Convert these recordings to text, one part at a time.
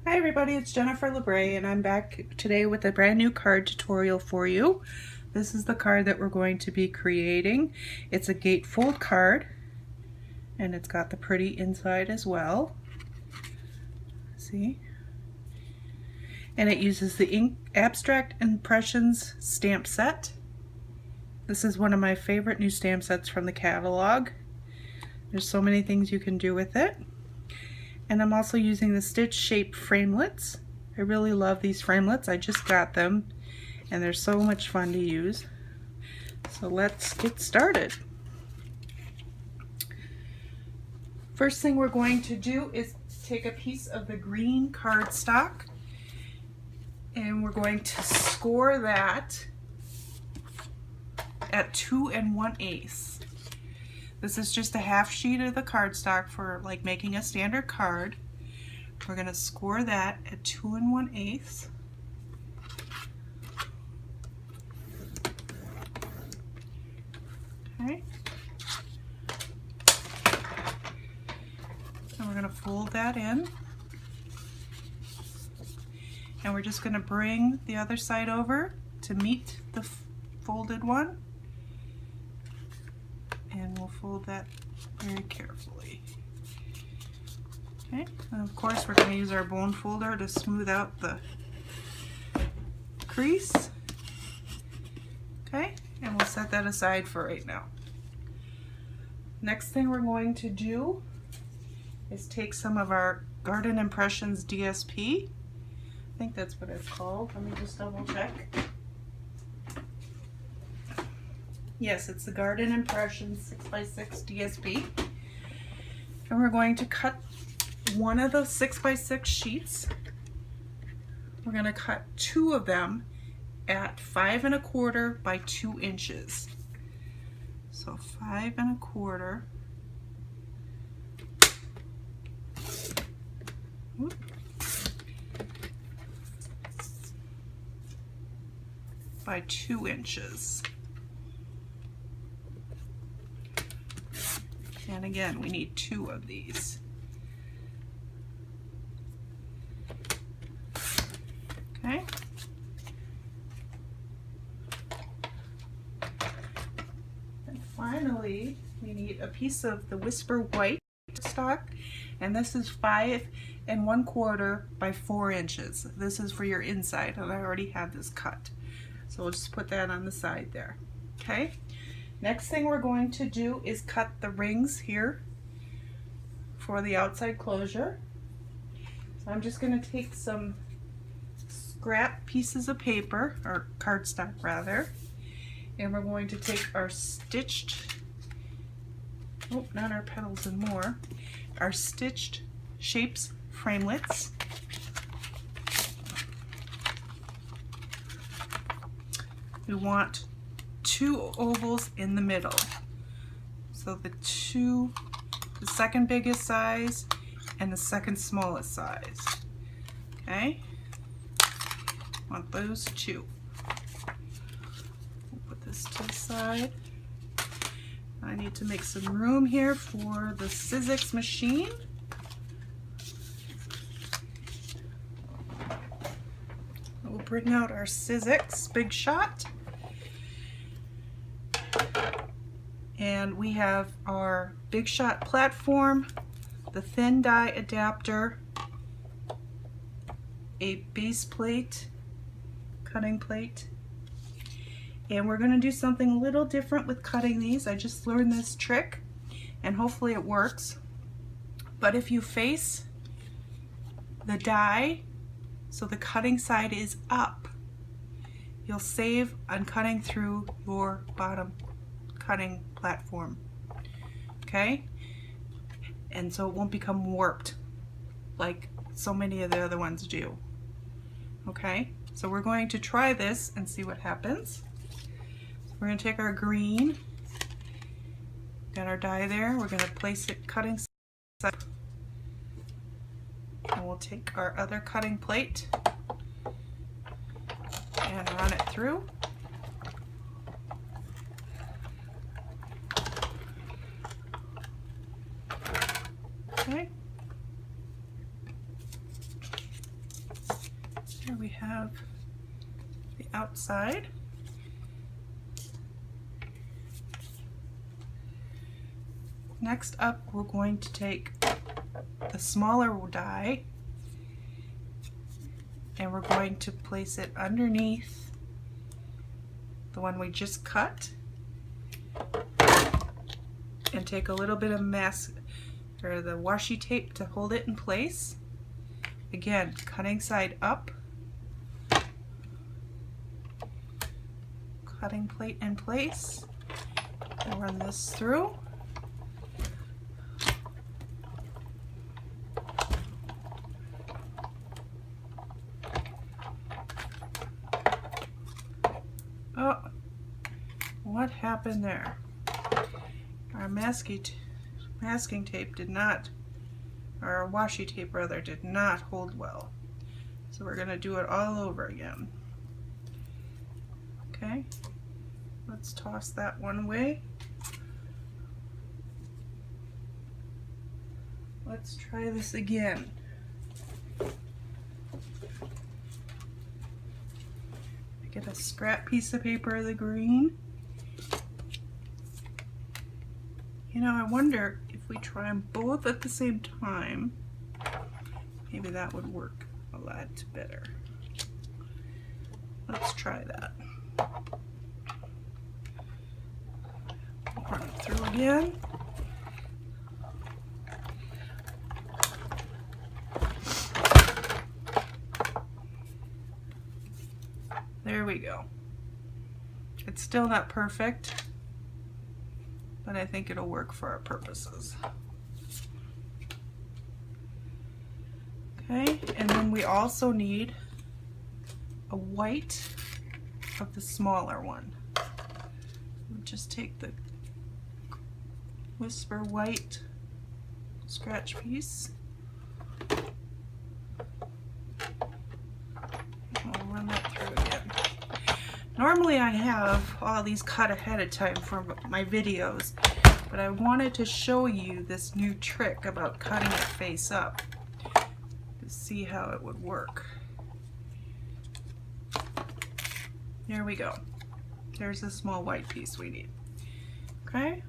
Hi everybody, it's Jennifer Labre and I'm back today with a brand new card tutorial for you. This is the card that we're going to be creating. It's a gatefold card and it's got the pretty inside as well. See? And it uses the Ink Abstract Impressions stamp set. This is one of my favorite new stamp sets from the catalog. There's so many things you can do with it. And I'm also using the stitch shape framelits. I really love these framelits. I just got them and they're so much fun to use. So let's get started. First thing we're going to do is take a piece of the green cardstock and we're going to score that at 2 1/8. This is just a half sheet of the cardstock for like making a standard card. We're going to score that at 2 1/8. Okay. And we're going to fold that in. And we're just going to bring the other side over to meet the folded one. And we'll fold that very carefully. Okay, and of course we're going to use our bone folder to smooth out the crease. Okay, and we'll set that aside for right now. Next thing we're going to do is take some of our Garden Impressions DSP. I think that's what it's called. Let me just double check. Yes, it's the Garden Impressions 6x6 DSP. And we're going to cut one of the 6x6 sheets. We're going to cut two of them at 5 1/4 by 2 inches. So 5 1/4. By 2 inches. And again, we need 2 of these. Okay. And finally, we need a piece of the Whisper White stock, and this is 5 1/4 by 4 inches. This is for your inside, and I already have this cut. So we'll just put that on the side there. Okay. Next thing we're going to do is cut the rings here for the outside closure. So I'm just going to take some scrap pieces of paper, or cardstock rather, and we're going to take our stitched, oh, not our petals and more, our stitched shapes framelits. We want 2 ovals in the middle. So the second biggest size and the second smallest size. Okay? Want those 2. We'll put this to the side. I need to make some room here for the Sizzix machine. We'll bring out our Sizzix Big Shot. And we have our Big Shot platform, the thin die adapter, a base plate, cutting plate, and we're going to do something a little different with cutting these. I just learned this trick and hopefully it works. But if you face the die so the cutting side is up, you'll save on cutting through your bottom cutting platform. Okay? And so it won't become warped like so many of the other ones do. Okay? So we're going to try this and see what happens. So we're going to take our green, got our die there, we're going to place it cutting side, and we'll take our other cutting plate and run it through. Okay. Here we have the outside. Next up, we're going to take the smaller die and we're going to place it underneath the one we just cut, and take a little bit of or the washi tape to hold it in place. Again, cutting side up, cutting plate in place, and run this through. Oh, what happened there? Our masking tape did not, or our washi tape rather, did not hold well. So we're going to do it all over again. Okay, let's toss that one away. Let's try this again. Get a scrap piece of paper of the green. You know, I wonder if we try them both at the same time, maybe that would work a lot better. Let's try that. Run it through again. There we go. It's still not perfect, but I think it'll work for our purposes. Okay, and then we also need a white of the smaller one. We'll just take the Whisper white scratch piece. We'll run that through again. Normally I have all these cut ahead of time for my videos, but I wanted to show you this new trick about cutting it face up to see how it would work. There we go. There's the small white piece we need. Okay?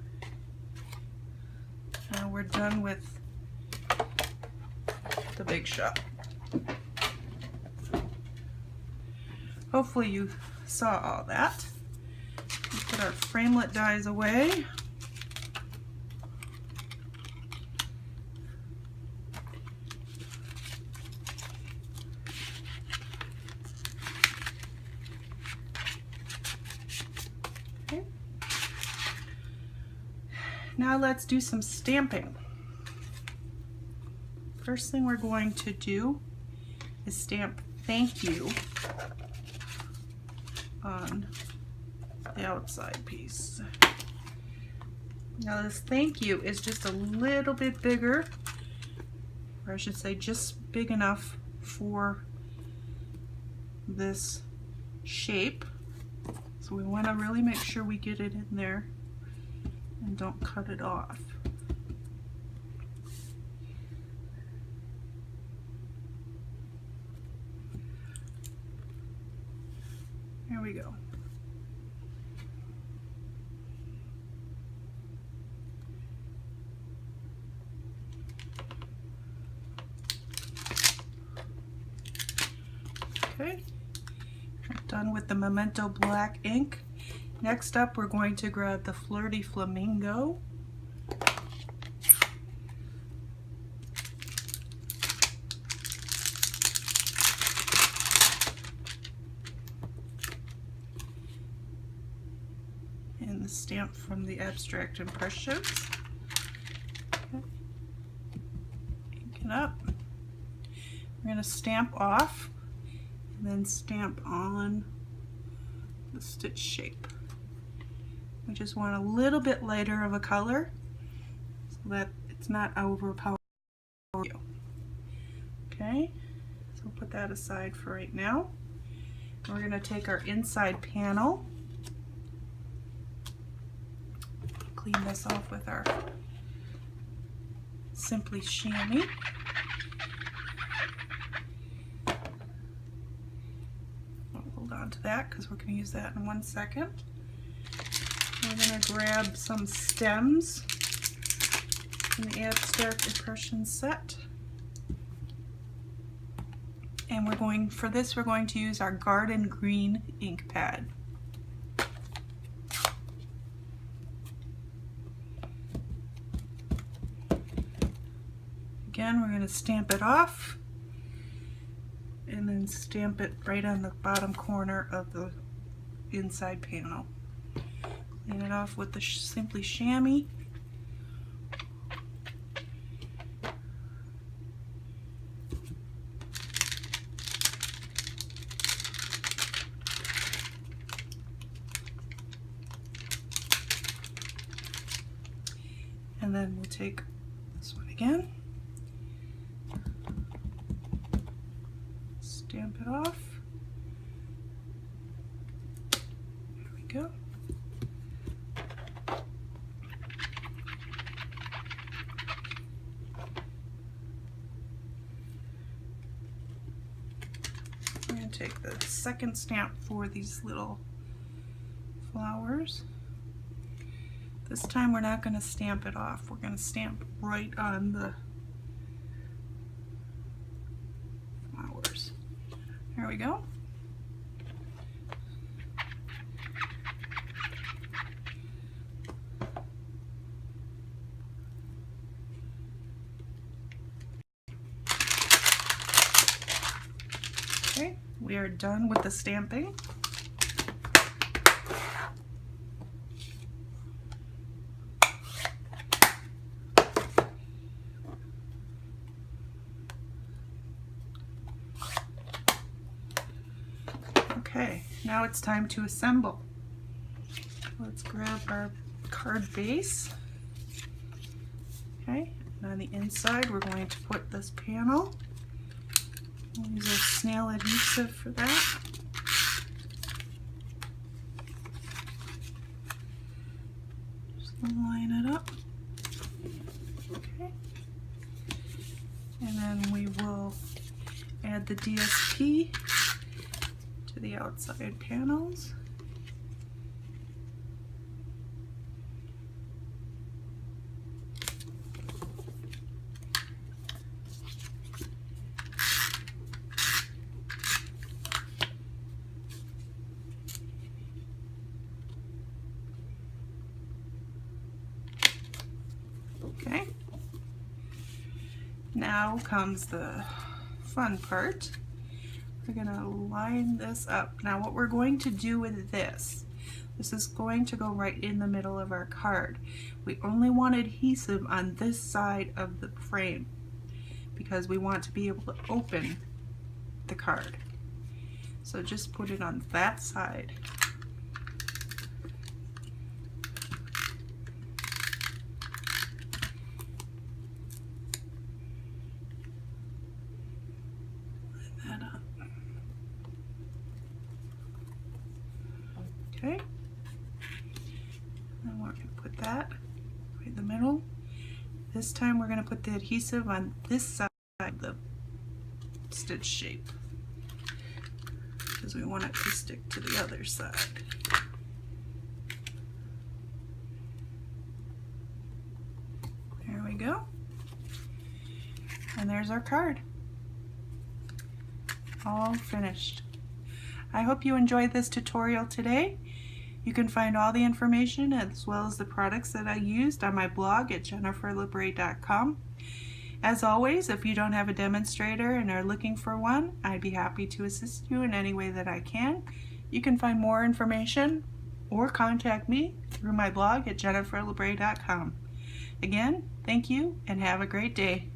Now we're done with the big shot. Hopefully you saw all that. We'll put our framelit dies away. Okay. Now let's do some stamping. First thing we're going to do is stamp "Thank You" on the outside piece. Now this "Thank You" is just a little bit bigger, or I should say just big enough for this shape. So we want to really make sure we get it in there and don't cut it off. There we go. Okay, we're done with the Memento black ink. Next up, we're going to grab the Flirty Flamingo. And the stamp from the Abstract Impressions. Okay. Ink it up. We're going to stamp off and then stamp on the stitch shape. We just want a little bit lighter of a color so that it's not overpowering you. Okay, so we'll put that aside for right now. We're going to take our inside panel, clean this off with our Simply Chamois. onto that because we're going to use that in 1 second. We're going to grab some stems from the Abstract Impressions set. And we're going to use our Garden Green ink pad. Again, we're going to stamp it off and then stamp it right on the bottom corner of the inside panel. Clean it off with the Simply Chamois. And then we'll take this one again, stamp it off. There we go. I'm going to take the second stamp for these little flowers. This time we're not going to stamp it off. We're going to stamp right on the flowers. There we go. Okay, we are done with the stamping. Okay, now it's time to assemble. Let's grab our card base. Okay, and on the inside we're going to put this panel. We'll use our snail adhesive for that. Just line it up. Okay, and then we will add the DSP to the outside panels. Okay, now comes the fun part. We're going to line this up. Now what we're going to do with this is going to go right in the middle of our card. We only want adhesive on this side of the frame because we want to be able to open the card. So just put it on that side. Okay, and we're going to put that right in the middle. This time we're going to put the adhesive on this side of the stitch shape because we want it to stick to the other side. There we go. And there's our card. All finished. I hope you enjoyed this tutorial today. You can find all the information as well as the products that I used on my blog at jenniferlabre.com. As always, if you don't have a demonstrator and are looking for one, I'd be happy to assist you in any way that I can. You can find more information or contact me through my blog at jenniferlabre.com. Again, thank you and have a great day.